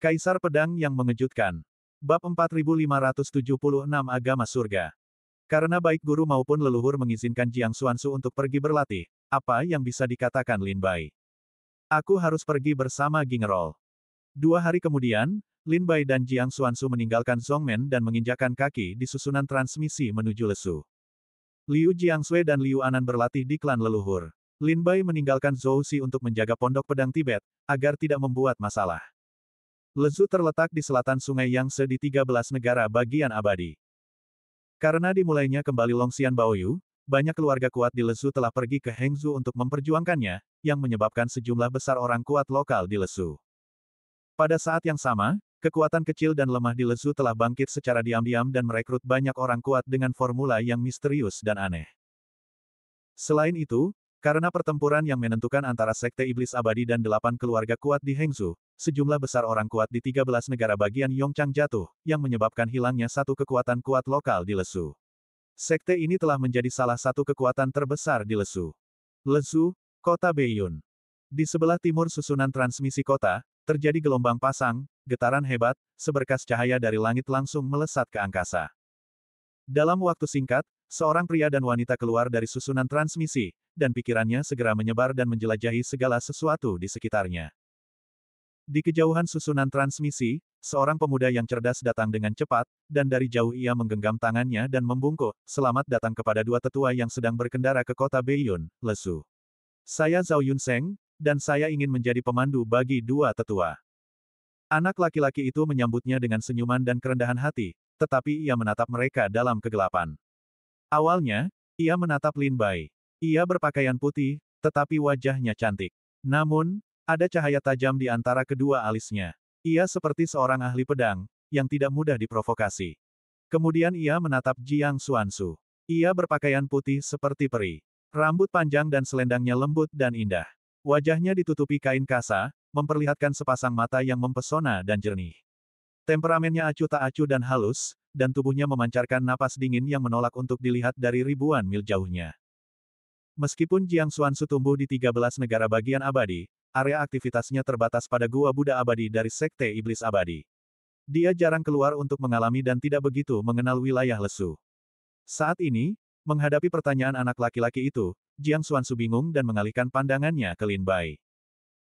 Kaisar Pedang yang Mengejutkan. Bab 4576 Agama Surga. Karena baik guru maupun leluhur mengizinkan Jiang Xuanzu untuk pergi berlatih, apa yang bisa dikatakan Lin Bai? Aku harus pergi bersama Gingerol. 2 hari kemudian, Lin Bai dan Jiang Xuanzu meninggalkan Zhongmen dan menginjakan kaki di susunan transmisi menuju Lesu. Liu Jiangxue dan Liu Anan berlatih di klan leluhur. Lin Bai meninggalkan Zhou Xi untuk menjaga pondok pedang Tibet, agar tidak membuat masalah. Lesu terletak di selatan Sungai Yangtze di 13 negara bagian abadi. Karena dimulainya kembali Longxian Baoyu, banyak keluarga kuat di Lesu telah pergi ke Hengzhou untuk memperjuangkannya, yang menyebabkan sejumlah besar orang kuat lokal di Lesu. Pada saat yang sama, kekuatan kecil dan lemah di Lesu telah bangkit secara diam-diam dan merekrut banyak orang kuat dengan formula yang misterius dan aneh. Selain itu, karena pertempuran yang menentukan antara Sekte Iblis Abadi dan 8 keluarga kuat di Hengzhou, sejumlah besar orang kuat di 13 negara bagian Yongchang jatuh, yang menyebabkan hilangnya satu kekuatan kuat lokal di Lesu. Sekte ini telah menjadi salah satu kekuatan terbesar di Lesu. Lesu, Kota Beiyun. Di sebelah timur susunan transmisi kota, terjadi gelombang pasang, getaran hebat, seberkas cahaya dari langit langsung melesat ke angkasa. Dalam waktu singkat, seorang pria dan wanita keluar dari susunan transmisi, dan pikirannya segera menyebar dan menjelajahi segala sesuatu di sekitarnya. Di kejauhan susunan transmisi, seorang pemuda yang cerdas datang dengan cepat, dan dari jauh ia menggenggam tangannya dan membungkuk, "Selamat datang kepada 2 tetua yang sedang berkendara ke kota Beiyun, Lesu. Saya Zhao Yunseng, dan saya ingin menjadi pemandu bagi 2 tetua." Anak laki-laki itu menyambutnya dengan senyuman dan kerendahan hati, tetapi ia menatap mereka dalam kegelapan. Awalnya, ia menatap Lin Bai. Ia berpakaian putih, tetapi wajahnya cantik. Namun, ada cahaya tajam di antara kedua alisnya. Ia seperti seorang ahli pedang, yang tidak mudah diprovokasi. Kemudian ia menatap Jiang Xuanzu. Ia berpakaian putih seperti peri. Rambut panjang dan selendangnya lembut dan indah. Wajahnya ditutupi kain kasa, memperlihatkan sepasang mata yang mempesona dan jernih. Temperamennya acuh tak acuh dan halus, dan tubuhnya memancarkan napas dingin yang menolak untuk dilihat dari ribuan mil jauhnya. Meskipun Jiang Xuanzu tumbuh di 13 negara bagian abadi, area aktivitasnya terbatas pada Gua Buddha Abadi dari Sekte Iblis Abadi. Dia jarang keluar untuk mengalami dan tidak begitu mengenal wilayah Lesu. Saat ini, menghadapi pertanyaan anak laki-laki itu, Jiang Xuanzu bingung dan mengalihkan pandangannya ke Lin Bai.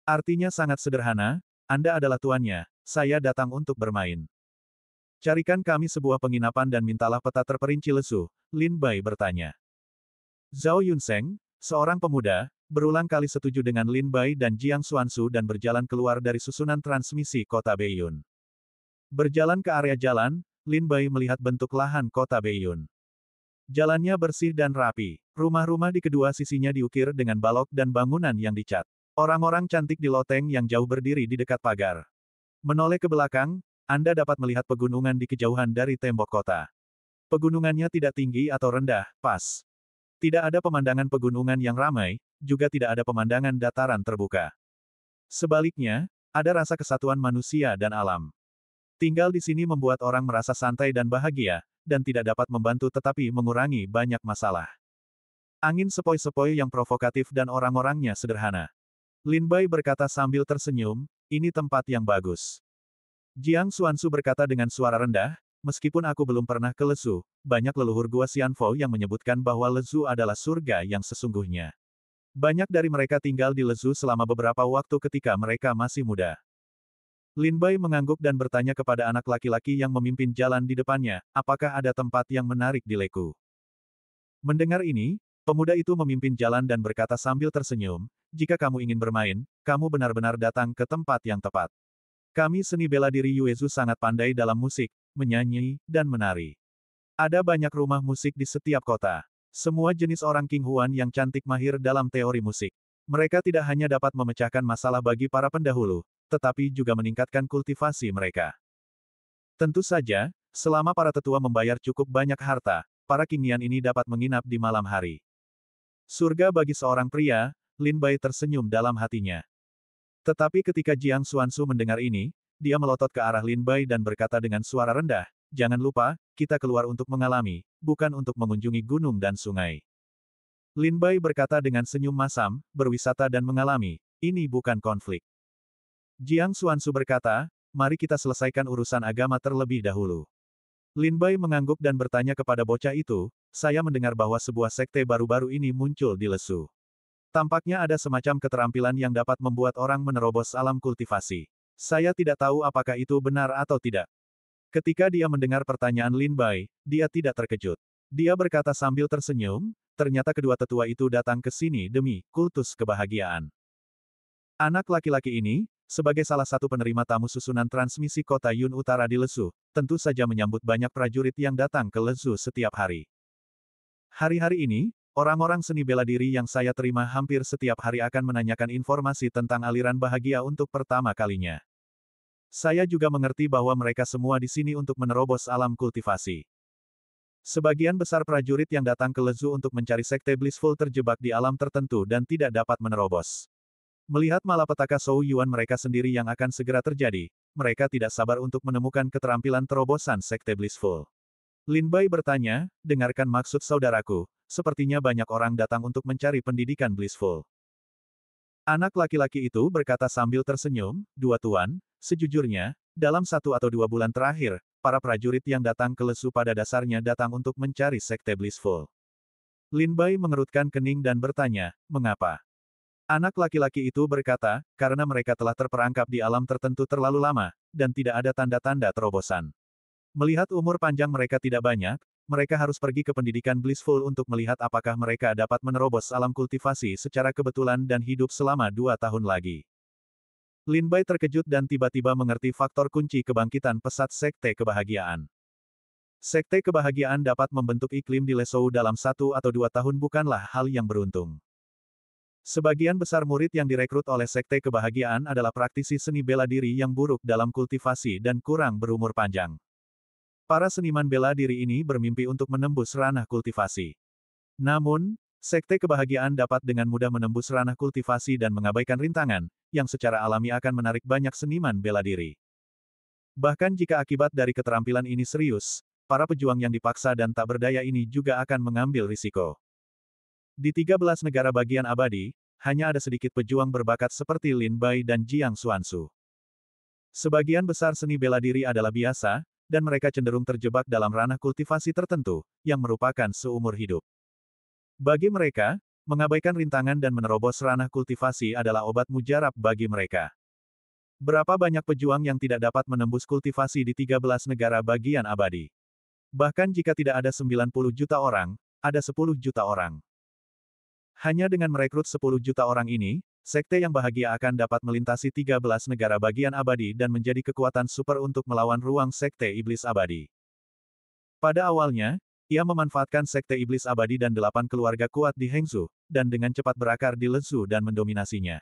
Artinya sangat sederhana, Anda adalah tuannya, saya datang untuk bermain. Carikan kami sebuah penginapan dan mintalah peta terperinci Lesu, Lin Bai bertanya. Zhao Yunseng, seorang pemuda, berulang kali setuju dengan Lin Bai dan Jiang Xuanzu dan berjalan keluar dari susunan transmisi kota Beiyun. Berjalan ke area jalan, Lin Bai melihat bentuk lahan kota Beiyun. Jalannya bersih dan rapi. Rumah-rumah di kedua sisinya diukir dengan balok dan bangunan yang dicat. Orang-orang cantik di loteng yang jauh berdiri di dekat pagar. Menoleh ke belakang, Anda dapat melihat pegunungan di kejauhan dari tembok kota. Pegunungannya tidak tinggi atau rendah, pas. Tidak ada pemandangan pegunungan yang ramai, juga tidak ada pemandangan dataran terbuka. Sebaliknya, ada rasa kesatuan manusia dan alam. Tinggal di sini membuat orang merasa santai dan bahagia, dan tidak dapat membantu tetapi mengurangi banyak masalah. Angin sepoi-sepoi yang provokatif dan orang-orangnya sederhana. Lin Bai berkata sambil tersenyum, "Ini tempat yang bagus." Jiang Xuanzu berkata dengan suara rendah, "Meskipun aku belum pernah ke Lesu, banyak leluhur Gua Xianfo yang menyebutkan bahwa Lesu adalah surga yang sesungguhnya. Banyak dari mereka tinggal di Lesu selama beberapa waktu ketika mereka masih muda." Lin Bai mengangguk dan bertanya kepada anak laki-laki yang memimpin jalan di depannya, "Apakah ada tempat yang menarik di Leku?" Mendengar ini, pemuda itu memimpin jalan dan berkata sambil tersenyum, "Jika kamu ingin bermain, kamu benar-benar datang ke tempat yang tepat. Kami seni bela diri Yuezu sangat pandai dalam musik, menyanyi, dan menari. Ada banyak rumah musik di setiap kota. Semua jenis orang King Huan yang cantik mahir dalam teori musik. Mereka tidak hanya dapat memecahkan masalah bagi para pendahulu, tetapi juga meningkatkan kultivasi mereka. Tentu saja, selama para tetua membayar cukup banyak harta, para Kingian ini dapat menginap di malam hari." Surga bagi seorang pria, Lin Bai tersenyum dalam hatinya. Tetapi ketika Jiang Xuanzu mendengar ini, dia melotot ke arah Lin Bai dan berkata dengan suara rendah, "Jangan lupa, kita keluar untuk mengalami, bukan untuk mengunjungi gunung dan sungai." Lin Bai berkata dengan senyum masam, "Berwisata dan mengalami, ini bukan konflik." Jiang Xuanzu berkata, mari kita selesaikan urusan agama terlebih dahulu. Lin Bai mengangguk dan bertanya kepada bocah itu, saya mendengar bahwa sebuah sekte baru-baru ini muncul di Lesu. Tampaknya ada semacam keterampilan yang dapat membuat orang menerobos alam kultivasi. Saya tidak tahu apakah itu benar atau tidak. Ketika dia mendengar pertanyaan Lin Bai, dia tidak terkejut. Dia berkata sambil tersenyum, ternyata kedua tetua itu datang ke sini demi kultus kebahagiaan. Anak laki-laki ini, sebagai salah satu penerima tamu susunan transmisi kota Yun Utara di Lesu, tentu saja menyambut banyak prajurit yang datang ke Lesu setiap hari. Hari-hari ini, orang-orang seni bela diri yang saya terima hampir setiap hari akan menanyakan informasi tentang aliran bahagia untuk pertama kalinya. Saya juga mengerti bahwa mereka semua di sini untuk menerobos alam kultivasi. Sebagian besar prajurit yang datang ke Lesu untuk mencari sekte blissful terjebak di alam tertentu dan tidak dapat menerobos. Melihat malapetaka Zhou Yuan mereka sendiri yang akan segera terjadi, mereka tidak sabar untuk menemukan keterampilan terobosan sekte blissful. Lin Bai bertanya, dengarkan maksud saudaraku, sepertinya banyak orang datang untuk mencari pendidikan blissful. Anak laki-laki itu berkata sambil tersenyum, dua tuan, sejujurnya, dalam 1 atau 2 bulan terakhir, para prajurit yang datang ke Lesu pada dasarnya datang untuk mencari sekte blissful. Lin Bai mengerutkan kening dan bertanya, mengapa? Anak laki-laki itu berkata, karena mereka telah terperangkap di alam tertentu terlalu lama, dan tidak ada tanda-tanda terobosan. Melihat umur panjang mereka tidak banyak, mereka harus pergi ke pendidikan blissful untuk melihat apakah mereka dapat menerobos alam kultivasi secara kebetulan dan hidup selama 2 tahun lagi. Lin Bai terkejut dan tiba-tiba mengerti faktor kunci kebangkitan pesat sekte kebahagiaan. Sekte kebahagiaan dapat membentuk iklim di Lesou dalam 1 atau 2 tahun bukanlah hal yang beruntung. Sebagian besar murid yang direkrut oleh sekte kebahagiaan adalah praktisi seni bela diri yang buruk dalam kultivasi dan kurang berumur panjang. Para seniman bela diri ini bermimpi untuk menembus ranah kultivasi. Namun, sekte kebahagiaan dapat dengan mudah menembus ranah kultivasi dan mengabaikan rintangan, yang secara alami akan menarik banyak seniman bela diri. Bahkan jika akibat dari keterampilan ini serius, para pejuang yang dipaksa dan tak berdaya ini juga akan mengambil risiko. Di 13 negara bagian abadi, hanya ada sedikit pejuang berbakat seperti Lin Bai dan Jiang Xuansu. Sebagian besar seni bela diri adalah biasa, dan mereka cenderung terjebak dalam ranah kultivasi tertentu, yang merupakan seumur hidup. Bagi mereka, mengabaikan rintangan dan menerobos ranah kultivasi adalah obat mujarab bagi mereka. Berapa banyak pejuang yang tidak dapat menembus kultivasi di 13 negara bagian abadi? Bahkan jika tidak ada 90 juta orang, ada 10 juta orang. Hanya dengan merekrut 10 juta orang ini, sekte yang bahagia akan dapat melintasi 13 negara bagian abadi dan menjadi kekuatan super untuk melawan ruang sekte iblis abadi. Pada awalnya, ia memanfaatkan sekte iblis abadi dan 8 keluarga kuat di Hengzhou, dan dengan cepat berakar di Lesu dan mendominasinya.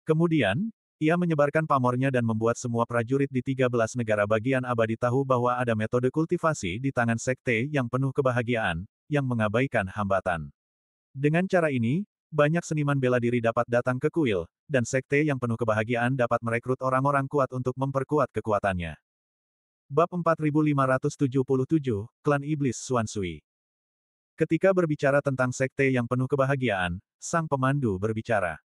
Kemudian, ia menyebarkan pamornya dan membuat semua prajurit di 13 negara bagian abadi tahu bahwa ada metode kultivasi di tangan sekte yang penuh kebahagiaan, yang mengabaikan hambatan. Dengan cara ini, banyak seniman bela diri dapat datang ke kuil, dan sekte yang penuh kebahagiaan dapat merekrut orang-orang kuat untuk memperkuat kekuatannya. Bab 4577, Klan Iblis Xuansui. Ketika berbicara tentang sekte yang penuh kebahagiaan, sang pemandu berbicara.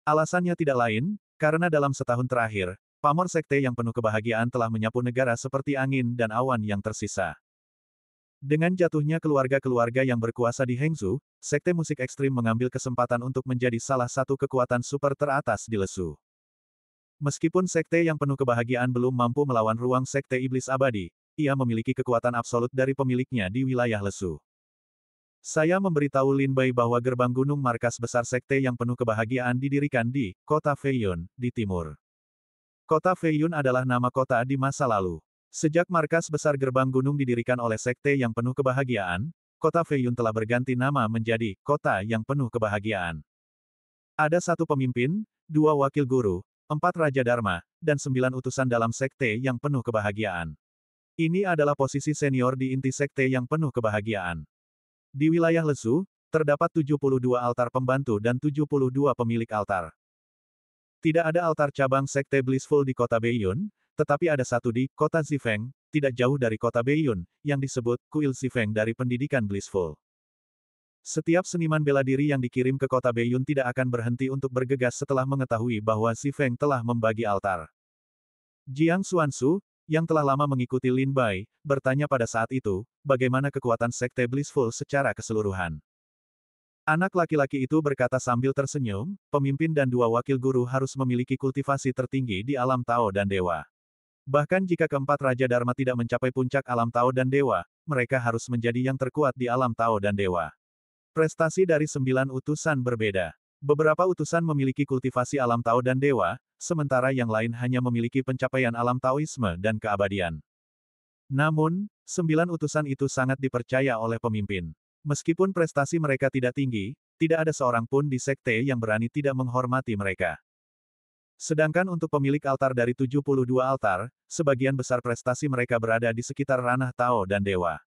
Alasannya tidak lain, karena dalam setahun terakhir, pamor sekte yang penuh kebahagiaan telah menyapu negara seperti angin dan awan yang tersisa. Dengan jatuhnya keluarga-keluarga yang berkuasa di Hengzhou, sekte musik ekstrim mengambil kesempatan untuk menjadi salah satu kekuatan super teratas di Lesu. Meskipun sekte yang penuh kebahagiaan belum mampu melawan ruang sekte iblis abadi, ia memiliki kekuatan absolut dari pemiliknya di wilayah Lesu. Saya memberitahu Lin Bai bahwa gerbang gunung markas besar sekte yang penuh kebahagiaan didirikan di kota Feiyun, di timur. Kota Feiyun adalah nama kota di masa lalu. Sejak markas besar gerbang gunung didirikan oleh sekte yang penuh kebahagiaan, kota Feiyun telah berganti nama menjadi kota yang penuh kebahagiaan. Ada 1 pemimpin, 2 wakil guru, 4 raja dharma, dan 9 utusan dalam sekte yang penuh kebahagiaan. Ini adalah posisi senior di inti sekte yang penuh kebahagiaan. Di wilayah Lesu, terdapat 72 altar pembantu dan 72 pemilik altar. Tidak ada altar cabang sekte blissful di kota Beiyun, tetapi ada satu di kota Zifeng, tidak jauh dari kota Beiyun, yang disebut kuil Zifeng dari pendidikan blissful. Setiap seniman bela diri yang dikirim ke kota Beiyun tidak akan berhenti untuk bergegas setelah mengetahui bahwa Zifeng telah membagi altar. Jiang Xuanzu, yang telah lama mengikuti Lin Bai, bertanya pada saat itu, bagaimana kekuatan Sekte Blissful secara keseluruhan. Anak laki-laki itu berkata sambil tersenyum, pemimpin dan dua wakil guru harus memiliki kultivasi tertinggi di alam Tao dan Dewa. Bahkan jika keempat Raja Dharma tidak mencapai puncak alam Tao dan Dewa, mereka harus menjadi yang terkuat di alam Tao dan Dewa. Prestasi dari 9 utusan berbeda. Beberapa utusan memiliki kultivasi alam Tao dan Dewa, sementara yang lain hanya memiliki pencapaian alam Taoisme dan keabadian. Namun, 9 utusan itu sangat dipercaya oleh pemimpin. Meskipun prestasi mereka tidak tinggi, tidak ada seorang pun di sekte yang berani tidak menghormati mereka. Sedangkan untuk pemilik altar dari 72 altar, sebagian besar prestasi mereka berada di sekitar ranah Tao dan Dewa.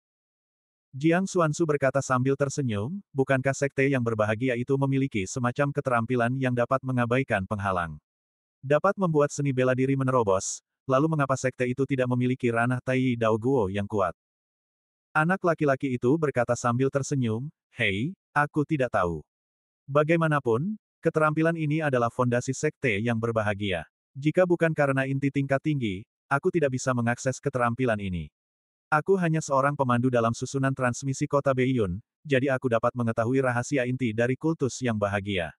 Jiang Xuanzu berkata sambil tersenyum, bukankah sekte yang berbahagia itu memiliki semacam keterampilan yang dapat mengabaikan penghalang? Dapat membuat seni bela diri menerobos, lalu mengapa sekte itu tidak memiliki ranah Tai Dao Guo yang kuat? Anak laki-laki itu berkata sambil tersenyum, "Hei, aku tidak tahu. Bagaimanapun, keterampilan ini adalah fondasi sekte yang berbahagia. Jika bukan karena inti tingkat tinggi, aku tidak bisa mengakses keterampilan ini. Aku hanya seorang pemandu dalam susunan transmisi kota Beiyun, jadi aku dapat mengetahui rahasia inti dari kultus yang bahagia."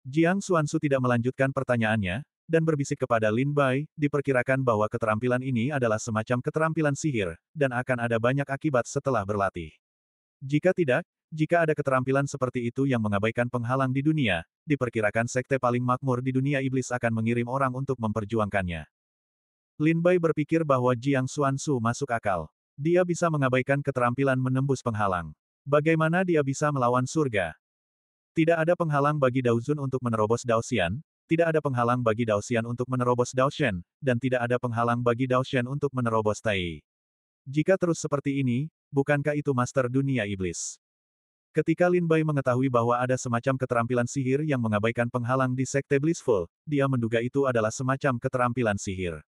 Jiang Xuanzu tidak melanjutkan pertanyaannya, dan berbisik kepada Lin Bai, diperkirakan bahwa keterampilan ini adalah semacam keterampilan sihir, dan akan ada banyak akibat setelah berlatih. Jika tidak, jika ada keterampilan seperti itu yang mengabaikan penghalang di dunia, diperkirakan sekte paling makmur di dunia iblis akan mengirim orang untuk memperjuangkannya. Lin Bai berpikir bahwa Jiang Xuanzu masuk akal. Dia bisa mengabaikan keterampilan menembus penghalang. Bagaimana dia bisa melawan surga? Tidak ada penghalang bagi Daozun untuk menerobos Daoxian, tidak ada penghalang bagi Daoxian untuk menerobos Daoshen, dan tidak ada penghalang bagi Daoshen untuk menerobos Tai. Jika terus seperti ini, bukankah itu master dunia iblis? Ketika Lin Bai mengetahui bahwa ada semacam keterampilan sihir yang mengabaikan penghalang di Sekte Blissful, dia menduga itu adalah semacam keterampilan sihir.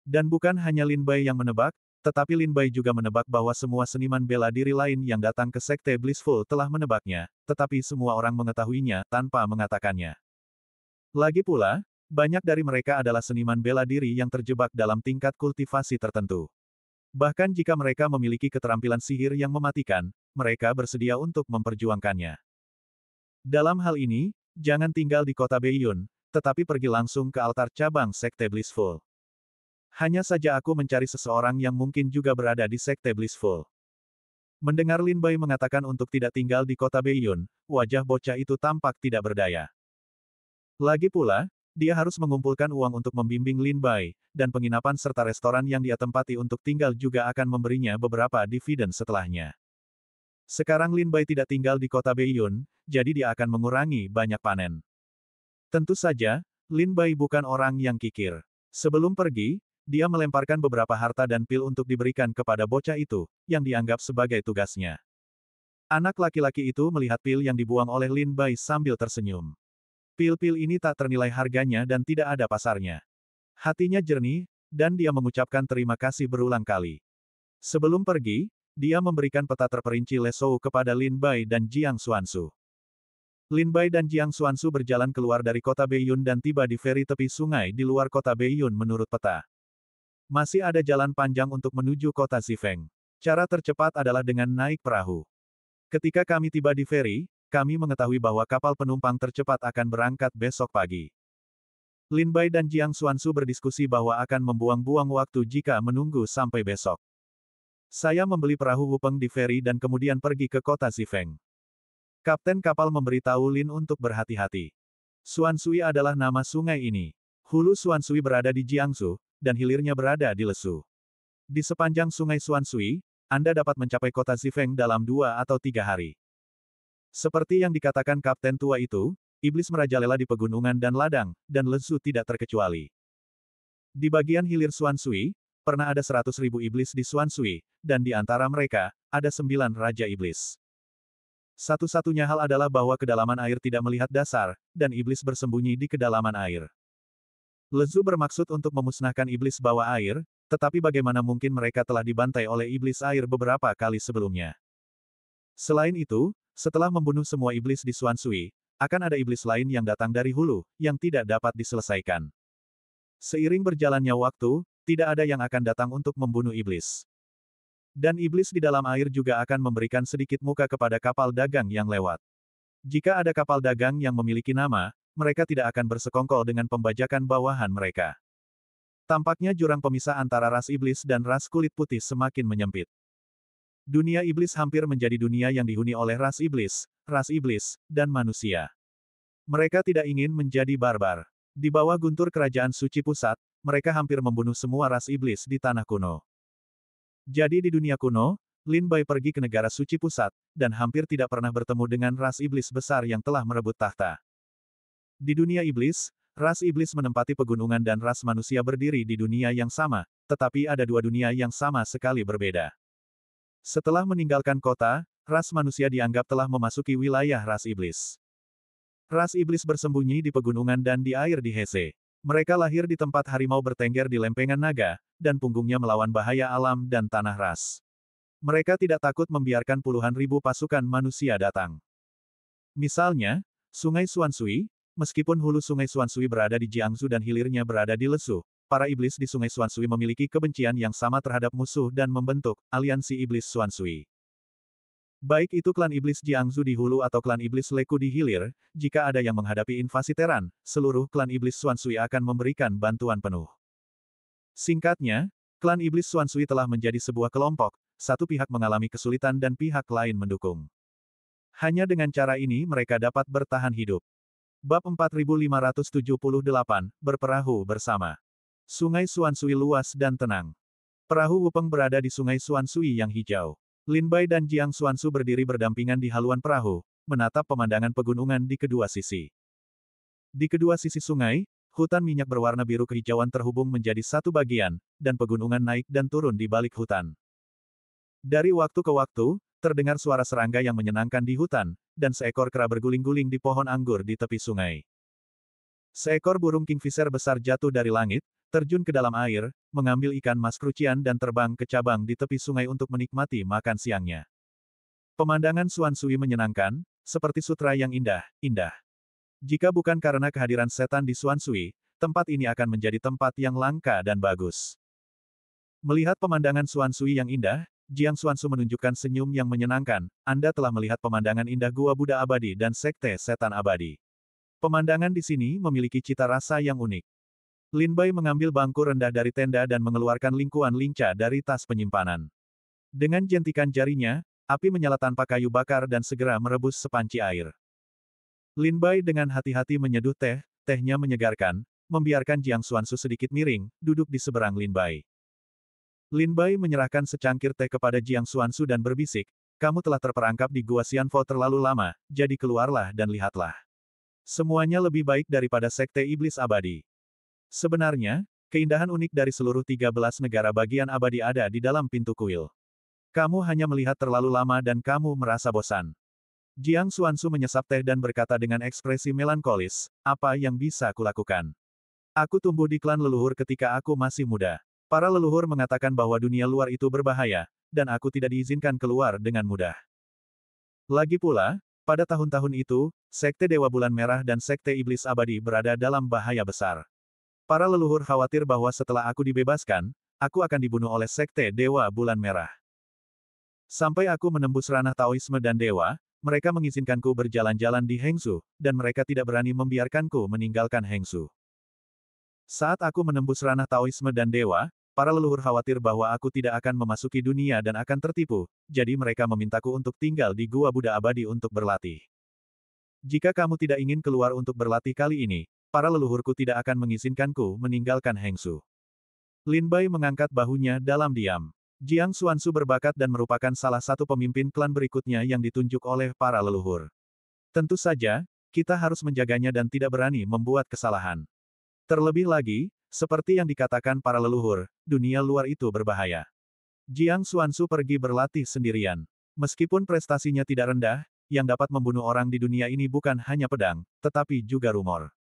Dan bukan hanya Lin Bai yang menebak, tetapi Lin Bai juga menebak bahwa semua seniman bela diri lain yang datang ke Sekte Blissful telah menebaknya, tetapi semua orang mengetahuinya tanpa mengatakannya. Lagi pula, banyak dari mereka adalah seniman bela diri yang terjebak dalam tingkat kultivasi tertentu. Bahkan jika mereka memiliki keterampilan sihir yang mematikan, mereka bersedia untuk memperjuangkannya. Dalam hal ini, jangan tinggal di kota Beiyun, tetapi pergi langsung ke altar cabang Sekte Blissful. Hanya saja aku mencari seseorang yang mungkin juga berada di Sekte Blissful. Mendengar Lin Bai mengatakan untuk tidak tinggal di kota Beiyun, wajah bocah itu tampak tidak berdaya. Lagi pula, dia harus mengumpulkan uang untuk membimbing Lin Bai, dan penginapan serta restoran yang dia tempati untuk tinggal juga akan memberinya beberapa dividen setelahnya. Sekarang Lin Bai tidak tinggal di kota Beiyun, jadi dia akan mengurangi banyak panen. Tentu saja, Lin Bai bukan orang yang kikir. Sebelum pergi, dia melemparkan beberapa harta dan pil untuk diberikan kepada bocah itu, yang dianggap sebagai tugasnya. Anak laki-laki itu melihat pil yang dibuang oleh Lin Bai sambil tersenyum. Pil-pil ini tak ternilai harganya dan tidak ada pasarnya. Hatinya jernih, dan dia mengucapkan terima kasih berulang kali. Sebelum pergi, dia memberikan peta terperinci Lesou kepada Lin Bai dan Jiang Xuanzu. Lin Bai dan Jiang Xuanzu berjalan keluar dari kota Beiyun dan tiba di feri tepi sungai di luar kota Beiyun menurut peta. Masih ada jalan panjang untuk menuju kota Zifeng. Cara tercepat adalah dengan naik perahu. Ketika kami tiba di feri, kami mengetahui bahwa kapal penumpang tercepat akan berangkat besok pagi. Lin Bai dan Jiang Xuanzu berdiskusi bahwa akan membuang-buang waktu jika menunggu sampai besok. Saya membeli perahu Wupeng di feri dan kemudian pergi ke kota Zifeng. Kapten kapal memberitahu Lin untuk berhati-hati. Xuanzui adalah nama sungai ini. Hulu Xuanzui berada di Jiangsu, dan hilirnya berada di Lesu. Di sepanjang sungai Xuanzui, Anda dapat mencapai kota Zifeng dalam 2 atau 3 hari. Seperti yang dikatakan kapten tua itu, iblis merajalela di pegunungan dan ladang, dan Lesu tidak terkecuali. Di bagian hilir Xuanzui, pernah ada 100.000 iblis di Xuanzui, dan di antara mereka, ada 9 raja iblis. Satu-satunya hal adalah bahwa kedalaman air tidak melihat dasar, dan iblis bersembunyi di kedalaman air. Lezu bermaksud untuk memusnahkan iblis bawah air, tetapi bagaimana mungkin mereka telah dibantai oleh iblis air beberapa kali sebelumnya. Selain itu, setelah membunuh semua iblis di Xuanzui, akan ada iblis lain yang datang dari hulu, yang tidak dapat diselesaikan. Seiring berjalannya waktu, tidak ada yang akan datang untuk membunuh iblis. Dan iblis di dalam air juga akan memberikan sedikit muka kepada kapal dagang yang lewat. Jika ada kapal dagang yang memiliki nama, mereka tidak akan bersekongkol dengan pembajakan bawahan mereka. Tampaknya jurang pemisah antara ras iblis dan ras kulit putih semakin menyempit. Dunia iblis hampir menjadi dunia yang dihuni oleh ras iblis, dan manusia. Mereka tidak ingin menjadi barbar. Di bawah guntur kerajaan suci pusat, mereka hampir membunuh semua ras iblis di tanah kuno. Jadi di dunia kuno, Lin Bai pergi ke negara suci pusat, dan hampir tidak pernah bertemu dengan ras iblis besar yang telah merebut tahta. Di dunia iblis, ras iblis menempati pegunungan dan ras manusia berdiri di dunia yang sama, tetapi ada dua dunia yang sama sekali berbeda. Setelah meninggalkan kota, ras manusia dianggap telah memasuki wilayah ras iblis. Ras iblis bersembunyi di pegunungan dan di air di Hese. Mereka lahir di tempat harimau bertengger di lempengan naga, dan punggungnya melawan bahaya alam dan tanah ras. Mereka tidak takut membiarkan puluhan ribu pasukan manusia datang. Misalnya, Sungai Xuanshui, meskipun hulu Sungai Xuanshui berada di Jiangsu dan hilirnya berada di Lesu, para iblis di Sungai Xuanshui memiliki kebencian yang sama terhadap musuh dan membentuk aliansi iblis Xuanshui. Baik itu klan iblis Jiangsu di hulu atau klan iblis Leku di hilir, jika ada yang menghadapi invasi Teran, seluruh klan iblis Xuanshui akan memberikan bantuan penuh. Singkatnya, klan iblis Xuanshui telah menjadi sebuah kelompok, satu pihak mengalami kesulitan dan pihak lain mendukung. Hanya dengan cara ini mereka dapat bertahan hidup. Bab 4578, Berperahu Bersama. Sungai Xuanshui luas dan tenang. Perahu Wupeng berada di Sungai Xuanshui yang hijau. Lin Bai dan Jiang Xuansu berdiri berdampingan di haluan perahu, menatap pemandangan pegunungan di kedua sisi. Di kedua sisi sungai, hutan minyak berwarna biru kehijauan terhubung menjadi satu bagian, dan pegunungan naik dan turun di balik hutan. Dari waktu ke waktu, terdengar suara serangga yang menyenangkan di hutan, dan seekor kera berguling-guling di pohon anggur di tepi sungai. Seekor burung kingfisher besar jatuh dari langit, terjun ke dalam air, mengambil ikan mas krucian dan terbang ke cabang di tepi sungai untuk menikmati makan siangnya. Pemandangan Xuanshui menyenangkan, seperti sutra yang indah. Jika bukan karena kehadiran setan di Xuanshui, tempat ini akan menjadi tempat yang langka dan bagus. Melihat pemandangan Xuanshui yang indah, Jiang Xuansu menunjukkan senyum yang menyenangkan. Anda telah melihat pemandangan indah Gua Buddha Abadi dan Sekte Setan Abadi. Pemandangan di sini memiliki cita rasa yang unik. Lin Bai mengambil bangku rendah dari tenda dan mengeluarkan lingkuan lincah dari tas penyimpanan. Dengan jentikan jarinya, api menyala tanpa kayu bakar dan segera merebus sepanci air. Lin Bai dengan hati-hati menyeduh teh, tehnya menyegarkan, membiarkan Jiang Xuansu sedikit miring, duduk di seberang Lin Bai. Lin Bai menyerahkan secangkir teh kepada Jiang Xuansu dan berbisik, "Kamu telah terperangkap di Gua Xianfo terlalu lama, jadi keluarlah dan lihatlah. Semuanya lebih baik daripada Sekte Iblis Abadi." Sebenarnya, keindahan unik dari seluruh 13 negara bagian abadi ada di dalam pintu kuil. Kamu hanya melihat terlalu lama dan kamu merasa bosan. Jiang Xuansu menyesap teh dan berkata dengan ekspresi melankolis, "Apa yang bisa kulakukan? Aku tumbuh di klan leluhur ketika aku masih muda. Para leluhur mengatakan bahwa dunia luar itu berbahaya, dan aku tidak diizinkan keluar dengan mudah. Lagi pula, pada tahun-tahun itu, Sekte Dewa Bulan Merah dan Sekte Iblis Abadi berada dalam bahaya besar. Para leluhur khawatir bahwa setelah aku dibebaskan, aku akan dibunuh oleh Sekte Dewa Bulan Merah. Sampai aku menembus ranah Taoisme dan Dewa, mereka mengizinkanku berjalan-jalan di Hengsu, dan mereka tidak berani membiarkanku meninggalkan Hengsu. Saat aku menembus ranah Taoisme dan Dewa, para leluhur khawatir bahwa aku tidak akan memasuki dunia dan akan tertipu, jadi mereka memintaku untuk tinggal di Gua Buddha Abadi untuk berlatih. Jika kamu tidak ingin keluar untuk berlatih kali ini, para leluhurku tidak akan mengizinkanku meninggalkan Hengsu." Lin Bai mengangkat bahunya dalam diam. Jiang Xuansu berbakat dan merupakan salah satu pemimpin klan berikutnya yang ditunjuk oleh para leluhur. Tentu saja, kita harus menjaganya dan tidak berani membuat kesalahan. Terlebih lagi, seperti yang dikatakan para leluhur, dunia luar itu berbahaya. Jiang Xuansu pergi berlatih sendirian. Meskipun prestasinya tidak rendah, yang dapat membunuh orang di dunia ini bukan hanya pedang, tetapi juga rumor.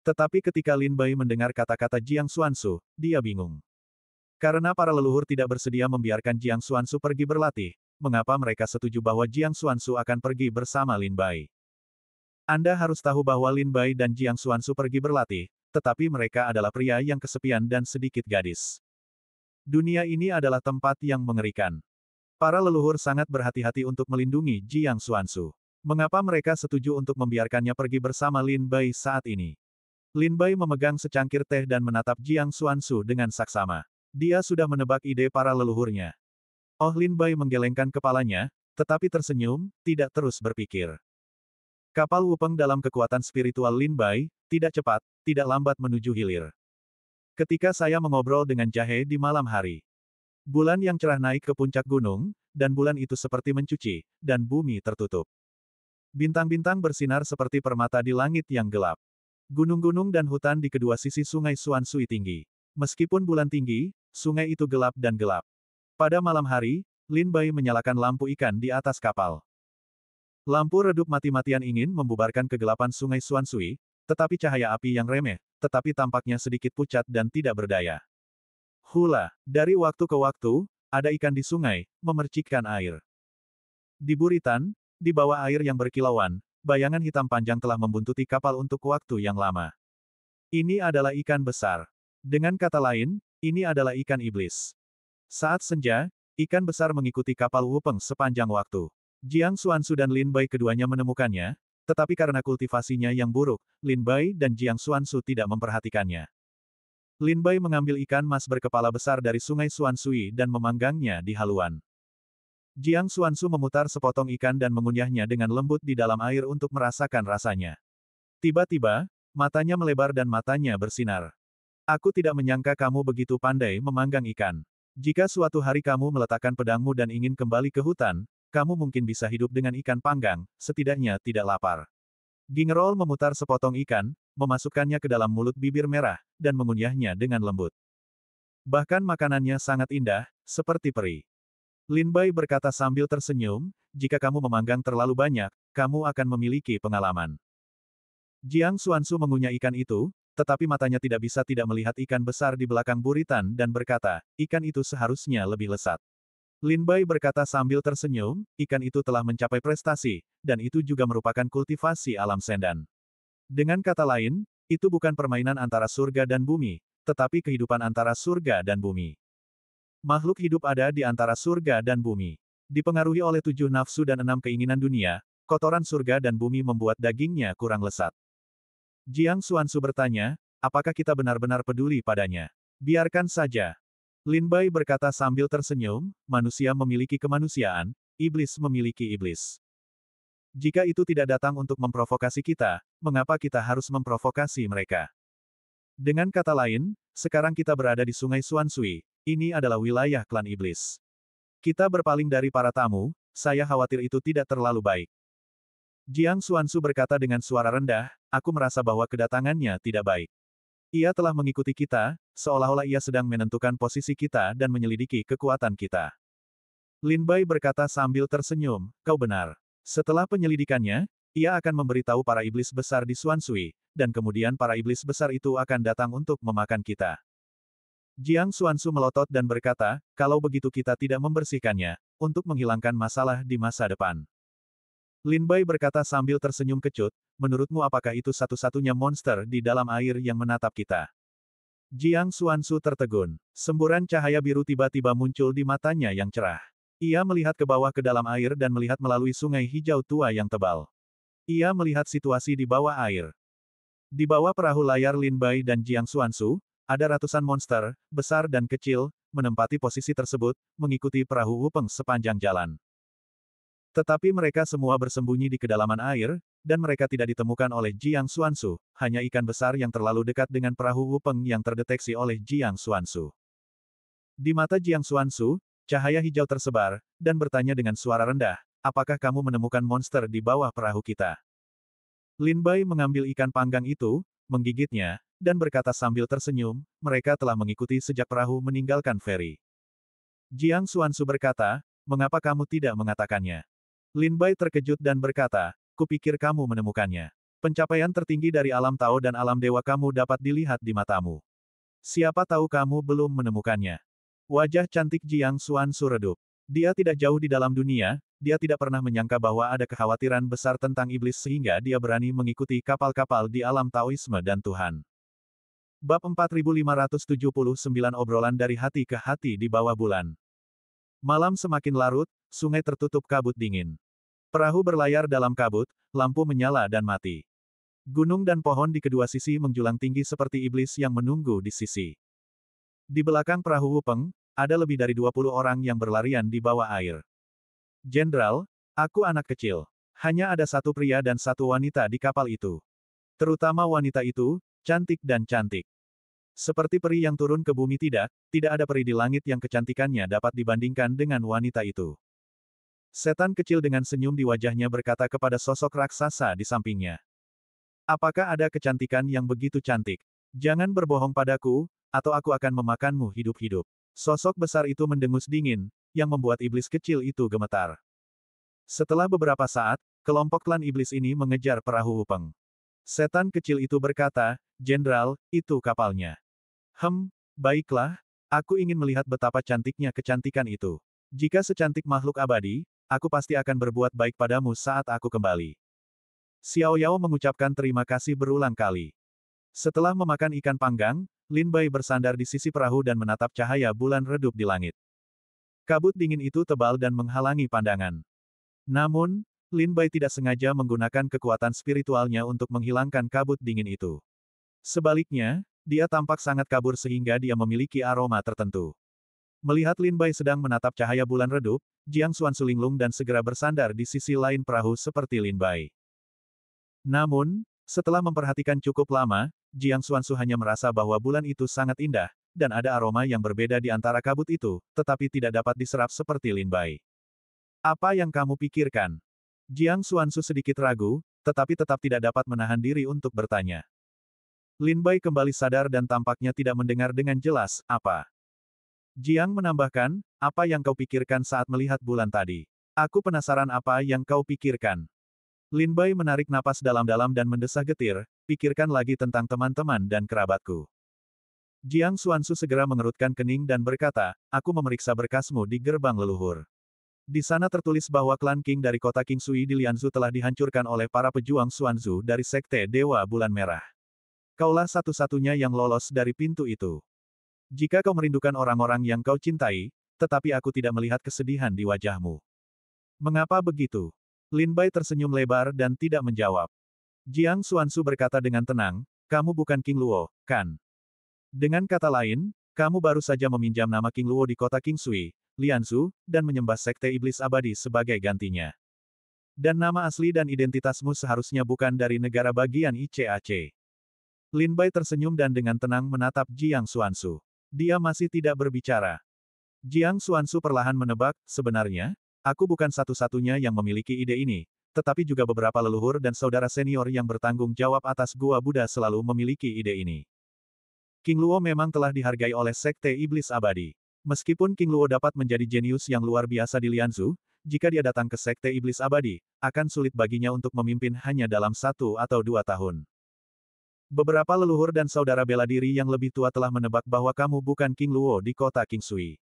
Tetapi ketika Lin Bai mendengar kata-kata Jiang Xuansu, dia bingung. Karena para leluhur tidak bersedia membiarkan Jiang Xuansu pergi berlatih, mengapa mereka setuju bahwa Jiang Xuansu akan pergi bersama Lin Bai? Anda harus tahu bahwa Lin Bai dan Jiang Xuansu pergi berlatih, tetapi mereka adalah pria yang kesepian dan sedikit gadis. Dunia ini adalah tempat yang mengerikan. Para leluhur sangat berhati-hati untuk melindungi Jiang Xuanzu. Mengapa mereka setuju untuk membiarkannya pergi bersama Lin Bai saat ini? Lin Bai memegang secangkir teh dan menatap Jiang Xuanzu dengan saksama. Dia sudah menebak ide para leluhurnya. Oh, Lin Bai menggelengkan kepalanya, tetapi tersenyum, tidak terus berpikir. Kapal Wupeng dalam kekuatan spiritual Lin Bai, tidak cepat, tidak lambat menuju hilir. Ketika saya mengobrol dengan Jahe di malam hari. Bulan yang cerah naik ke puncak gunung, dan bulan itu seperti mencuci, dan bumi tertutup. Bintang-bintang bersinar seperti permata di langit yang gelap. Gunung-gunung dan hutan di kedua sisi sungai Xuansui tinggi. Meskipun bulan tinggi, sungai itu gelap dan gelap. Pada malam hari, Lin Bai menyalakan lampu ikan di atas kapal. Lampu redup mati-matian ingin membubarkan kegelapan sungai Xuansui, tetapi cahaya api yang remeh, tetapi tampaknya sedikit pucat dan tidak berdaya. Hula, dari waktu ke waktu, ada ikan di sungai, memercikkan air. Di buritan, di bawah air yang berkilauan, bayangan hitam panjang telah membuntuti kapal untuk waktu yang lama. Ini adalah ikan besar. Dengan kata lain, ini adalah ikan iblis. Saat senja, ikan besar mengikuti kapal Wupeng sepanjang waktu. Jiang Xuanzu dan Lin Bai keduanya menemukannya, tetapi karena kultivasinya yang buruk, Lin Bai dan Jiang Xuanzu tidak memperhatikannya. Lin Bai mengambil ikan mas berkepala besar dari sungai Xuansui dan memanggangnya di haluan. Jiang Xuanzu memutar sepotong ikan dan mengunyahnya dengan lembut di dalam air untuk merasakan rasanya. Tiba-tiba, matanya melebar dan matanya bersinar. Aku tidak menyangka kamu begitu pandai memanggang ikan. Jika suatu hari kamu meletakkan pedangmu dan ingin kembali ke hutan, kamu mungkin bisa hidup dengan ikan panggang, setidaknya tidak lapar. Gingerol memutar sepotong ikan, memasukkannya ke dalam mulut bibir merah, dan mengunyahnya dengan lembut. Bahkan makanannya sangat indah, seperti peri. Lin Bai berkata sambil tersenyum, jika kamu memanggang terlalu banyak, kamu akan memiliki pengalaman. Jiang Xuanzu mengunyah ikan itu, tetapi matanya tidak bisa tidak melihat ikan besar di belakang buritan dan berkata, ikan itu seharusnya lebih lesat. Lin Bai berkata sambil tersenyum, ikan itu telah mencapai prestasi, dan itu juga merupakan kultivasi alam sendan. Dengan kata lain, itu bukan permainan antara surga dan bumi, tetapi kehidupan antara surga dan bumi. Makhluk hidup ada di antara surga dan bumi. Dipengaruhi oleh 7 nafsu dan 6 keinginan dunia, kotoran surga dan bumi membuat dagingnya kurang lesat. Jiang Xuanzu bertanya, apakah kita benar-benar peduli padanya? Biarkan saja. Lin Bai berkata sambil tersenyum, manusia memiliki kemanusiaan, iblis memiliki iblis. Jika itu tidak datang untuk memprovokasi kita, mengapa kita harus memprovokasi mereka? Dengan kata lain, sekarang kita berada di sungai Xuansui. Ini adalah wilayah klan iblis. Kita berpaling dari para tamu, saya khawatir itu tidak terlalu baik. Jiang Xuanzu berkata dengan suara rendah, aku merasa bahwa kedatangannya tidak baik. Ia telah mengikuti kita, seolah-olah ia sedang menentukan posisi kita dan menyelidiki kekuatan kita. Lin Bai berkata sambil tersenyum, kau benar. Setelah penyelidikannya, ia akan memberitahu para iblis besar di Xuansui, dan kemudian para iblis besar itu akan datang untuk memakan kita. Jiang Xuanzu melotot dan berkata, kalau begitu kita tidak membersihkannya, untuk menghilangkan masalah di masa depan. Lin Bai berkata sambil tersenyum kecut, menurutmu apakah itu satu-satunya monster di dalam air yang menatap kita? Jiang Xuanzu tertegun. Semburan cahaya biru tiba-tiba muncul di matanya yang cerah. Ia melihat ke bawah ke dalam air dan melihat melalui sungai hijau tua yang tebal. Ia melihat situasi di bawah air. Di bawah perahu layar Lin Bai dan Jiang Xuanzu, ada ratusan monster, besar dan kecil, menempati posisi tersebut, mengikuti perahu Wupeng sepanjang jalan. Tetapi mereka semua bersembunyi di kedalaman air, dan mereka tidak ditemukan oleh Jiang Xuanzu, hanya ikan besar yang terlalu dekat dengan perahu Wupeng yang terdeteksi oleh Jiang Xuanzu. Di mata Jiang Xuanzu, cahaya hijau tersebar, dan bertanya dengan suara rendah, apakah kamu menemukan monster di bawah perahu kita? Lin Bai mengambil ikan panggang itu, menggigitnya, dan berkata sambil tersenyum, mereka telah mengikuti sejak perahu meninggalkan feri. Jiang Xuanzu berkata, mengapa kamu tidak mengatakannya? Lin Bai terkejut dan berkata, kupikir kamu menemukannya. Pencapaian tertinggi dari alam Tao dan alam dewa kamu dapat dilihat di matamu. Siapa tahu kamu belum menemukannya. Wajah cantik Jiang Xuanzu redup. Dia tidak jauh di dalam dunia, dia tidak pernah menyangka bahwa ada kekhawatiran besar tentang iblis sehingga dia berani mengikuti kapal-kapal di alam Taoisme dan Tuhan. Bab 4579 obrolan dari hati ke hati di bawah bulan. Malam semakin larut, sungai tertutup kabut dingin. Perahu berlayar dalam kabut, lampu menyala dan mati. Gunung dan pohon di kedua sisi menjulang tinggi seperti iblis yang menunggu di sisi. Di belakang perahu Wupeng, ada lebih dari 20 orang yang berlarian di bawah air. Jenderal, aku anak kecil. Hanya ada satu pria dan satu wanita di kapal itu. Terutama wanita itu, cantik dan cantik. Seperti peri yang turun ke bumi tidak ada peri di langit yang kecantikannya dapat dibandingkan dengan wanita itu. Setan kecil dengan senyum di wajahnya berkata kepada sosok raksasa di sampingnya. Apakah ada kecantikan yang begitu cantik? Jangan berbohong padaku, atau aku akan memakanmu hidup-hidup. Sosok besar itu mendengus dingin, yang membuat iblis kecil itu gemetar. Setelah beberapa saat, kelompok klan iblis ini mengejar perahu Wupeng. Setan kecil itu berkata, Jenderal, itu kapalnya. Baiklah, aku ingin melihat betapa cantiknya kecantikan itu. Jika secantik makhluk abadi, aku pasti akan berbuat baik padamu saat aku kembali. Xiao Yao mengucapkan terima kasih berulang kali. Setelah memakan ikan panggang, Lin Bai bersandar di sisi perahu dan menatap cahaya bulan redup di langit. Kabut dingin itu tebal dan menghalangi pandangan. Namun, Lin Bai tidak sengaja menggunakan kekuatan spiritualnya untuk menghilangkan kabut dingin itu. Sebaliknya, dia tampak sangat kabur sehingga dia memiliki aroma tertentu. Melihat Lin Bai sedang menatap cahaya bulan redup, Jiang Xuansu linglung dan segera bersandar di sisi lain perahu seperti Lin Bai. Namun, setelah memperhatikan cukup lama, Jiang Xuansu hanya merasa bahwa bulan itu sangat indah, dan ada aroma yang berbeda di antara kabut itu, tetapi tidak dapat diserap seperti Lin Bai. Apa yang kamu pikirkan? Jiang Xuansu sedikit ragu, tetapi tetap tidak dapat menahan diri untuk bertanya. Lin Bai kembali sadar dan tampaknya tidak mendengar dengan jelas, apa? Jiang menambahkan, apa yang kau pikirkan saat melihat bulan tadi? Aku penasaran apa yang kau pikirkan. Lin Bai menarik napas dalam-dalam dan mendesah getir, pikirkan lagi tentang teman-teman dan kerabatku. Jiang Xuansu segera mengerutkan kening dan berkata, aku memeriksa berkasmu di gerbang leluhur. Di sana tertulis bahwa klan Qing dari kota Qing Sui di Lianzu telah dihancurkan oleh para pejuang Xuanzu dari Sekte Dewa Bulan Merah. Kaulah satu-satunya yang lolos dari pintu itu. Jika kau merindukan orang-orang yang kau cintai, tetapi aku tidak melihat kesedihan di wajahmu. Mengapa begitu? Lin Bai tersenyum lebar dan tidak menjawab. Jiang Xuansu berkata dengan tenang, kamu bukan King Luo, kan? Dengan kata lain, kamu baru saja meminjam nama King Luo di kota Qing Sui, Lianzu, dan menyembah Sekte Iblis Abadi sebagai gantinya. Dan nama asli dan identitasmu seharusnya bukan dari negara bagian ICAC. Lin Bai tersenyum dan dengan tenang menatap Jiang Xuansu. Dia masih tidak berbicara. Jiang Xuansu perlahan menebak, sebenarnya, aku bukan satu-satunya yang memiliki ide ini, tetapi juga beberapa leluhur dan saudara senior yang bertanggung jawab atas Gua Buddha selalu memiliki ide ini. King Luo memang telah dihargai oleh Sekte Iblis Abadi. Meskipun King Luo dapat menjadi jenius yang luar biasa di Lianzu, jika dia datang ke Sekte Iblis Abadi, akan sulit baginya untuk memimpin hanya dalam 1 atau 2 tahun. Beberapa leluhur dan saudara bela diri yang lebih tua telah menebak bahwa kamu bukan King Luo di kota Qing Sui.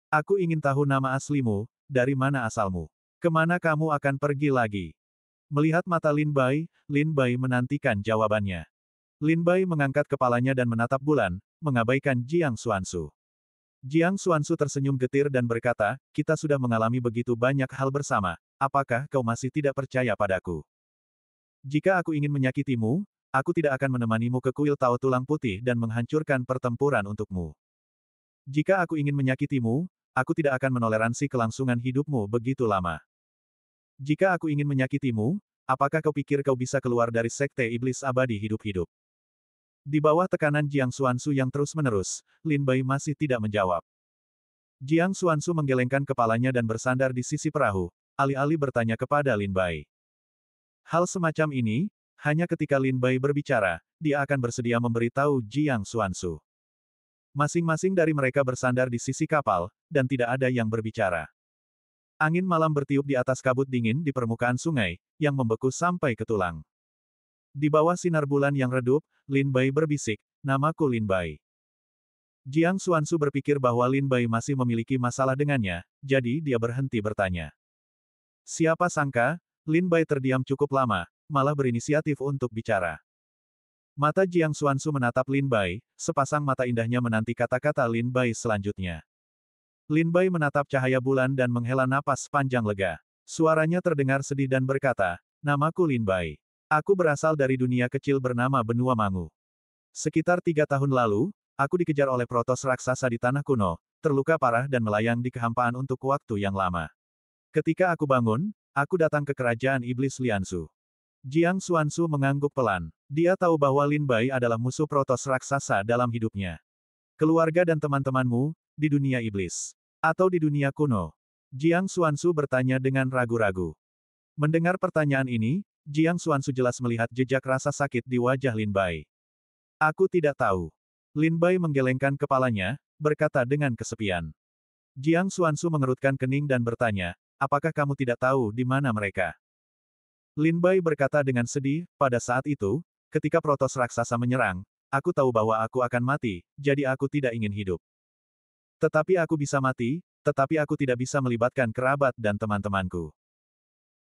Aku ingin tahu nama aslimu, dari mana asalmu? Kemana kamu akan pergi lagi? Melihat mata Lin Bai menantikan jawabannya. Lin Bai mengangkat kepalanya dan menatap bulan, mengabaikan Jiang Xuansu. Jiang Xuansu tersenyum getir dan berkata, kita sudah mengalami begitu banyak hal bersama, apakah kau masih tidak percaya padaku? Jika aku ingin menyakitimu, aku tidak akan menemanimu ke kuil Tao Tulang Putih dan menghancurkan pertempuran untukmu. Jika aku ingin menyakitimu, aku tidak akan menoleransi kelangsungan hidupmu begitu lama. Jika aku ingin menyakitimu, apakah kau pikir kau bisa keluar dari Sekte Iblis Abadi hidup-hidup? Di bawah tekanan Jiang Xuansu yang terus-menerus, Lin Bai masih tidak menjawab. Jiang Xuansu menggelengkan kepalanya dan bersandar di sisi perahu, alih-alih bertanya kepada Lin Bai. Hal semacam ini, hanya ketika Lin Bai berbicara, dia akan bersedia memberitahu Jiang Xuansu. Masing-masing dari mereka bersandar di sisi kapal, dan tidak ada yang berbicara. Angin malam bertiup di atas kabut dingin di permukaan sungai, yang membeku sampai ke tulang. Di bawah sinar bulan yang redup, Lin Bai berbisik, namaku Lin Bai. Jiang Xuansu berpikir bahwa Lin Bai masih memiliki masalah dengannya, jadi dia berhenti bertanya. Siapa sangka, Lin Bai terdiam cukup lama, malah berinisiatif untuk bicara. Mata Jiang Xuansu menatap Lin Bai, sepasang mata indahnya menanti kata-kata Lin Bai selanjutnya. Lin Bai menatap cahaya bulan dan menghela napas panjang lega. Suaranya terdengar sedih dan berkata, "Namaku Lin Bai. Aku berasal dari dunia kecil bernama Benua Mangu. Sekitar 3 tahun lalu, aku dikejar oleh protos raksasa di tanah kuno, terluka parah dan melayang di kehampaan untuk waktu yang lama. Ketika aku bangun, aku datang ke kerajaan iblis Liansu." Jiang Xuansu mengangguk pelan. Dia tahu bahwa Lin Bai adalah musuh protos raksasa dalam hidupnya. Keluarga dan teman-temanmu, di dunia iblis. Atau di dunia kuno? Jiang Xuansu bertanya dengan ragu-ragu. Mendengar pertanyaan ini, Jiang Xuansu jelas melihat jejak rasa sakit di wajah Lin Bai. Aku tidak tahu. Lin Bai menggelengkan kepalanya, berkata dengan kesepian. Jiang Xuansu mengerutkan kening dan bertanya, apakah kamu tidak tahu di mana mereka? Lin Bai berkata dengan sedih, pada saat itu, ketika protos raksasa menyerang, aku tahu bahwa aku akan mati, jadi aku tidak ingin hidup. Tetapi aku bisa mati, tetapi aku tidak bisa melibatkan kerabat dan teman-temanku.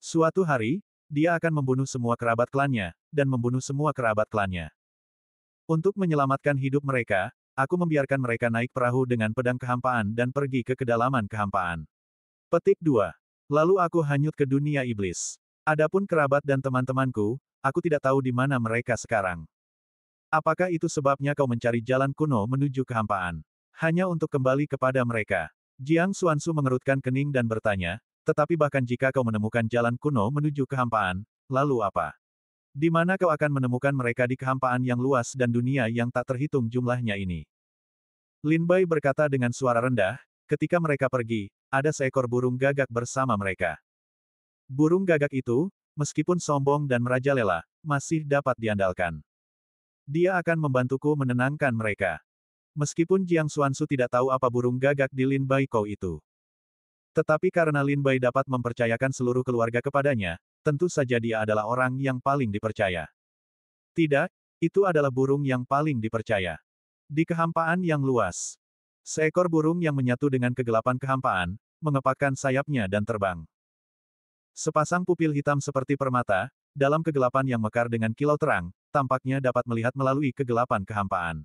Suatu hari, dia akan membunuh semua kerabat klannya, dan membunuh semua kerabat klannya. Untuk menyelamatkan hidup mereka, aku membiarkan mereka naik perahu dengan pedang kehampaan dan pergi ke kedalaman kehampaan. Petik 2. Lalu aku hanyut ke dunia iblis. Adapun kerabat dan teman-temanku, aku tidak tahu di mana mereka sekarang. Apakah itu sebabnya kau mencari jalan kuno menuju kehampaan? Hanya untuk kembali kepada mereka. Jiang Xuansu mengerutkan kening dan bertanya, tetapi bahkan jika kau menemukan jalan kuno menuju kehampaan, lalu apa? Di mana kau akan menemukan mereka di kehampaan yang luas dan dunia yang tak terhitung jumlahnya ini? Lin Bai berkata dengan suara rendah, ketika mereka pergi, ada seekor burung gagak bersama mereka. Burung gagak itu, meskipun sombong dan merajalela, masih dapat diandalkan. Dia akan membantuku menenangkan mereka. Meskipun Jiang Xuansu tidak tahu apa burung gagak di Lin Bai Kou itu. Tetapi karena Lin Bai dapat mempercayakan seluruh keluarga kepadanya, tentu saja dia adalah orang yang paling dipercaya. Tidak, itu adalah burung yang paling dipercaya. Di kehampaan yang luas, seekor burung yang menyatu dengan kegelapan kehampaan, mengepakkan sayapnya dan terbang. Sepasang pupil hitam seperti permata, dalam kegelapan yang mekar dengan kilau terang, tampaknya dapat melihat melalui kegelapan kehampaan.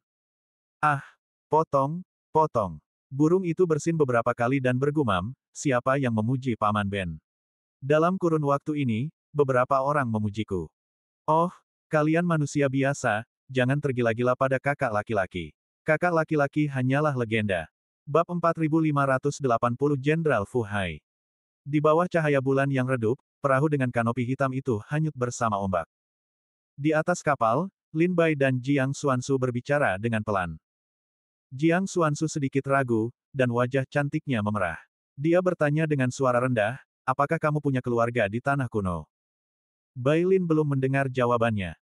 Ah! Potong, potong. Burung itu bersin beberapa kali dan bergumam, siapa yang memuji Paman Ben? Dalam kurun waktu ini, beberapa orang memujiku. Oh, kalian manusia biasa, jangan tergila-gila pada kakak laki-laki. Kakak laki-laki hanyalah legenda. Bab 4580 Jenderal Fu Hai. Di bawah cahaya bulan yang redup, perahu dengan kanopi hitam itu hanyut bersama ombak. Di atas kapal, Lin Bai dan Jiang Xuansu berbicara dengan pelan. Jiang Xuansu sedikit ragu, dan wajah cantiknya memerah. Dia bertanya dengan suara rendah, apakah kamu punya keluarga di tanah kuno? Bai Lin belum mendengar jawabannya.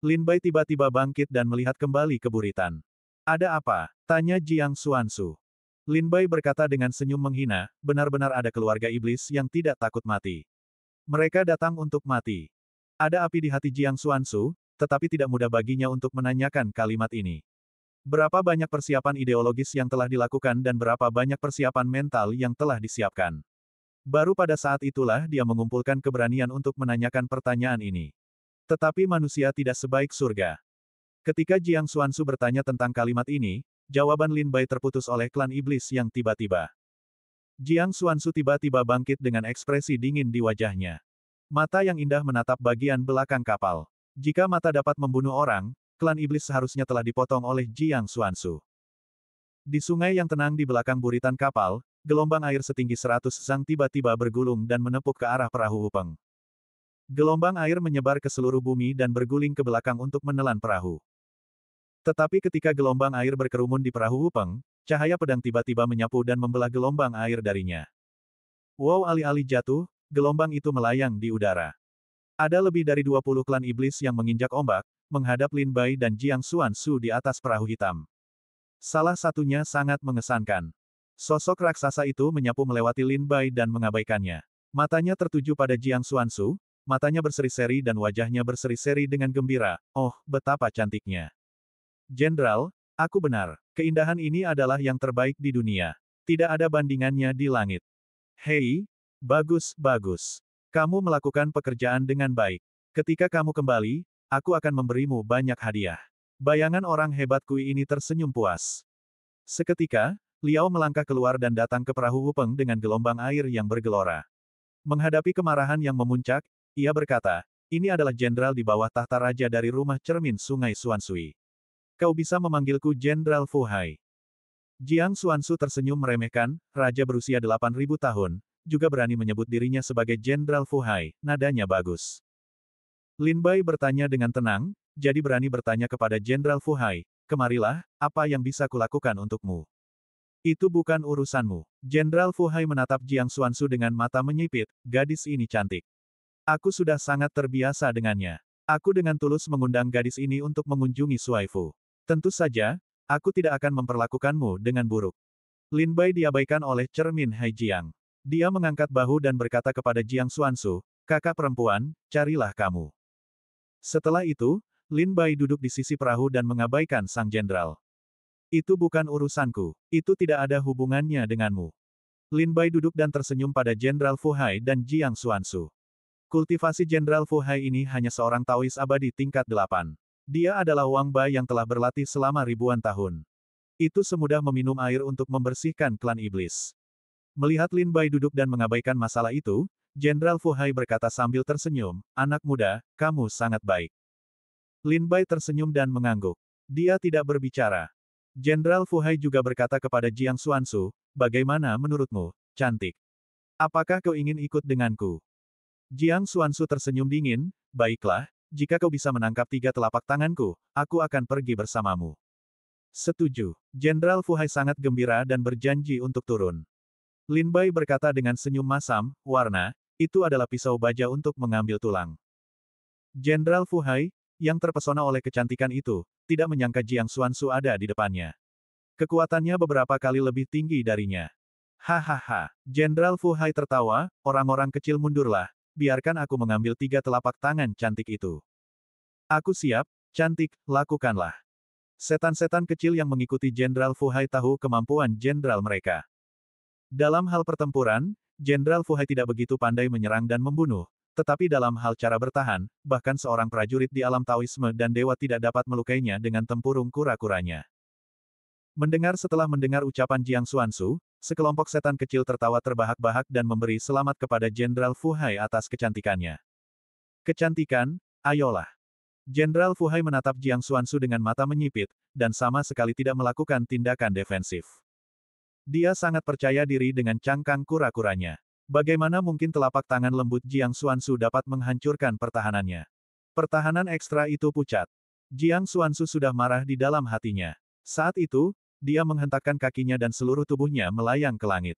Lin Bai tiba-tiba bangkit dan melihat kembali ke buritan. Ada apa? Tanya Jiang Xuansu. Lin Bai berkata dengan senyum menghina, benar-benar ada keluarga iblis yang tidak takut mati. Mereka datang untuk mati. Ada api di hati Jiang Xuansu, tetapi tidak mudah baginya untuk menanyakan kalimat ini. Berapa banyak persiapan ideologis yang telah dilakukan dan berapa banyak persiapan mental yang telah disiapkan. Baru pada saat itulah dia mengumpulkan keberanian untuk menanyakan pertanyaan ini. Tetapi manusia tidak sebaik surga. Ketika Jiang Xuansu bertanya tentang kalimat ini, jawaban Lin Bai terputus oleh klan iblis yang tiba-tiba. Jiang Xuansu tiba-tiba bangkit dengan ekspresi dingin di wajahnya. Mata yang indah menatap bagian belakang kapal. Jika mata dapat membunuh orang, klan iblis seharusnya telah dipotong oleh Jiang Xuansu. Di sungai yang tenang di belakang buritan kapal, gelombang air setinggi 100 sang tiba-tiba bergulung dan menepuk ke arah perahu Upeng. Gelombang air menyebar ke seluruh bumi dan berguling ke belakang untuk menelan perahu. Tetapi ketika gelombang air berkerumun di perahu Upeng, cahaya pedang tiba-tiba menyapu dan membelah gelombang air darinya. Wow, alih-alih jatuh, gelombang itu melayang di udara. Ada lebih dari 20 klan iblis yang menginjak ombak, menghadap Lin Bai dan Jiang Xuansu di atas perahu hitam. Salah satunya sangat mengesankan. Sosok raksasa itu menyapu melewati Lin Bai dan mengabaikannya. Matanya tertuju pada Jiang Xuansu, matanya berseri-seri dan wajahnya berseri-seri dengan gembira. Oh, betapa cantiknya. Jenderal, aku benar. Keindahan ini adalah yang terbaik di dunia. Tidak ada bandingannya di langit. Hei, bagus, bagus. Kamu melakukan pekerjaan dengan baik. Ketika kamu kembali, aku akan memberimu banyak hadiah. Bayangan orang hebat Kui ini tersenyum puas. Seketika, Liao melangkah keluar dan datang ke perahu Wupeng dengan gelombang air yang bergelora. Menghadapi kemarahan yang memuncak, ia berkata, ini adalah jenderal di bawah tahta raja dari rumah cermin Sungai Suansui. Kau bisa memanggilku Jenderal Fu Hai. Jiang Xuansu tersenyum meremehkan, raja berusia 8.000 tahun, juga berani menyebut dirinya sebagai Jenderal Fu Hai, nadanya bagus. Lin Bai bertanya dengan tenang, jadi berani bertanya kepada Jenderal Fu Hai, kemarilah, apa yang bisa kulakukan untukmu? Itu bukan urusanmu. Jenderal Fu Hai menatap Jiang Xuansu dengan mata menyipit, gadis ini cantik. Aku sudah sangat terbiasa dengannya. Aku dengan tulus mengundang gadis ini untuk mengunjungi Suaifu. Tentu saja, aku tidak akan memperlakukanmu dengan buruk. Lin Bai diabaikan oleh cermin Hai Jiang. Dia mengangkat bahu dan berkata kepada Jiang Xuansu, kakak perempuan, carilah kamu. Setelah itu, Lin Bai duduk di sisi perahu dan mengabaikan sang jenderal. Itu bukan urusanku. Itu tidak ada hubungannya denganmu. Lin Bai duduk dan tersenyum pada Jenderal Fu Hai dan Jiang Xuansu. Kultivasi Jenderal Fu Hai ini hanya seorang Taois abadi tingkat 8. Dia adalah Wang Bai yang telah berlatih selama ribuan tahun. Itu semudah meminum air untuk membersihkan klan iblis. Melihat Lin Bai duduk dan mengabaikan masalah itu, Jenderal Fu Hai berkata sambil tersenyum, anak muda, kamu sangat baik. Lin Bai tersenyum dan mengangguk. Dia tidak berbicara. Jenderal Fu Hai juga berkata kepada Jiang Xuansu, bagaimana menurutmu, cantik? Apakah kau ingin ikut denganku? Jiang Xuansu tersenyum dingin, baiklah, jika kau bisa menangkap 3 telapak tanganku, aku akan pergi bersamamu. Setuju. Jenderal Fu Hai sangat gembira dan berjanji untuk turun. Lin Bai berkata dengan senyum masam, warna, itu adalah pisau baja untuk mengambil tulang. Jenderal Fu Hai, yang terpesona oleh kecantikan itu, tidak menyangka Jiang Xuansu ada di depannya. Kekuatannya beberapa kali lebih tinggi darinya. Hahaha. Jenderal Fu Hai tertawa, orang-orang kecil mundurlah, biarkan aku mengambil 3 telapak tangan cantik itu. Aku siap, cantik, lakukanlah. Setan-setan kecil yang mengikuti Jenderal Fu Hai tahu kemampuan jenderal mereka. Dalam hal pertempuran, Jenderal Fu Hai tidak begitu pandai menyerang dan membunuh, tetapi dalam hal cara bertahan, bahkan seorang prajurit di alam Taoisme dan dewa tidak dapat melukainya dengan tempurung kura-kuranya. Setelah mendengar ucapan Jiang Xuansu, sekelompok setan kecil tertawa terbahak-bahak dan memberi selamat kepada Jenderal Fu Hai atas kecantikannya. Kecantikan, ayolah. Jenderal Fu Hai menatap Jiang Xuansu dengan mata menyipit, dan sama sekali tidak melakukan tindakan defensif. Dia sangat percaya diri dengan cangkang kura-kuranya. Bagaimana mungkin telapak tangan lembut Jiang Xuansu dapat menghancurkan pertahanannya? Pertahanan ekstra itu pucat. Jiang Xuansu sudah marah di dalam hatinya. Saat itu, dia menghentakkan kakinya dan seluruh tubuhnya melayang ke langit.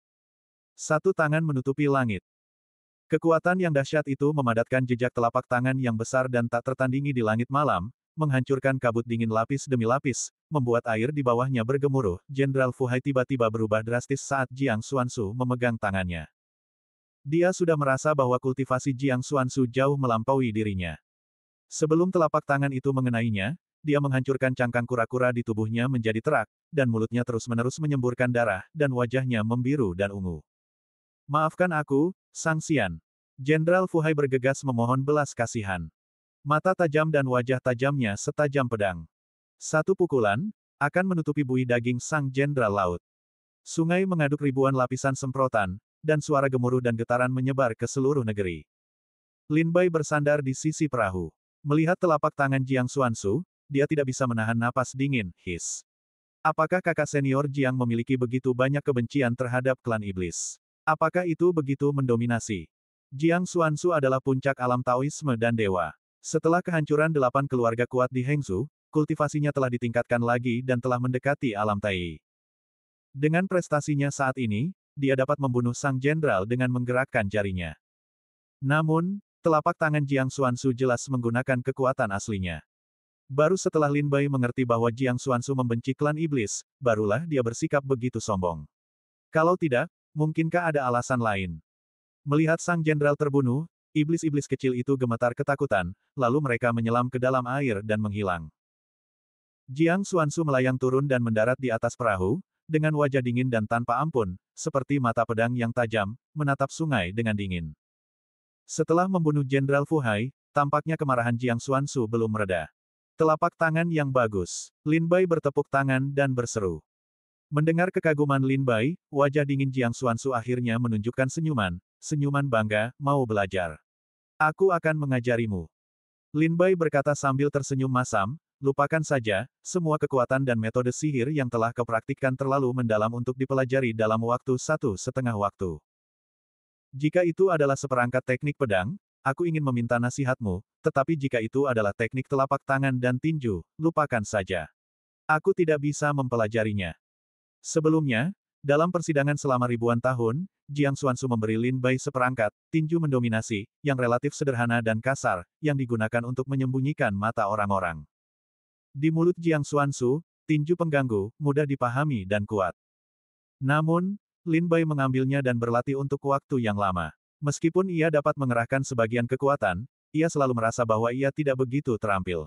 Satu tangan menutupi langit. Kekuatan yang dahsyat itu memadatkan jejak telapak tangan yang besar dan tak tertandingi di langit malam, menghancurkan kabut dingin lapis demi lapis, membuat air di bawahnya bergemuruh. Jenderal Fu Hai tiba-tiba berubah drastis saat Jiang Xuansu memegang tangannya. Dia sudah merasa bahwa kultivasi Jiang Xuansu jauh melampaui dirinya. Sebelum telapak tangan itu mengenainya, dia menghancurkan cangkang kura-kura di tubuhnya menjadi terak, dan mulutnya terus-menerus menyemburkan darah, dan wajahnya membiru dan ungu. Maafkan aku, Sang Xian. Jenderal Fu Hai bergegas memohon belas kasihan. Mata tajam dan wajah tajamnya setajam pedang. Satu pukulan, akan menutupi buih daging Sang Jenderal Laut. Sungai mengaduk ribuan lapisan semprotan, dan suara gemuruh dan getaran menyebar ke seluruh negeri. Lin Bai bersandar di sisi perahu. Melihat telapak tangan Jiang Xuansu, dia tidak bisa menahan napas dingin, his. Apakah kakak senior Jiang memiliki begitu banyak kebencian terhadap klan iblis? Apakah itu begitu mendominasi? Jiang Xuansu adalah puncak alam Taoisme dan dewa. Setelah kehancuran 8 keluarga kuat di Hengzhou, kultivasinya telah ditingkatkan lagi dan telah mendekati alam Tai. Dengan prestasinya saat ini, dia dapat membunuh sang jenderal dengan menggerakkan jarinya. Namun, telapak tangan Jiang Xuansu jelas menggunakan kekuatan aslinya. Baru setelah Lin Bai mengerti bahwa Jiang Xuansu membenci klan iblis, barulah dia bersikap begitu sombong. Kalau tidak, mungkinkah ada alasan lain? Melihat sang jenderal terbunuh, iblis-iblis kecil itu gemetar ketakutan, lalu mereka menyelam ke dalam air dan menghilang. Jiang Xuansu melayang turun dan mendarat di atas perahu, dengan wajah dingin dan tanpa ampun, seperti mata pedang yang tajam, menatap sungai dengan dingin. Setelah membunuh Jenderal Fu Hai, tampaknya kemarahan Jiang Xuansu belum mereda. Telapak tangan yang bagus. Lin Bai bertepuk tangan dan berseru. Mendengar kekaguman Lin Bai, wajah dingin Jiang Xuansu akhirnya menunjukkan senyuman, senyuman bangga, mau belajar. Aku akan mengajarimu. Lin Bai berkata sambil tersenyum masam, lupakan saja, semua kekuatan dan metode sihir yang telah kau praktikkan terlalu mendalam untuk dipelajari dalam waktu 1,5 waktu. Jika itu adalah seperangkat teknik pedang, aku ingin meminta nasihatmu, tetapi jika itu adalah teknik telapak tangan dan tinju, lupakan saja. Aku tidak bisa mempelajarinya. Sebelumnya, dalam persidangan selama ribuan tahun, Jiang Xuansu memberi Lin Bai seperangkat tinju mendominasi, yang relatif sederhana dan kasar, yang digunakan untuk menyembunyikan mata orang-orang. Di mulut Jiang Xuansu, tinju pengganggu, mudah dipahami dan kuat. Namun, Lin Bai mengambilnya dan berlatih untuk waktu yang lama. Meskipun ia dapat mengerahkan sebagian kekuatan, ia selalu merasa bahwa ia tidak begitu terampil.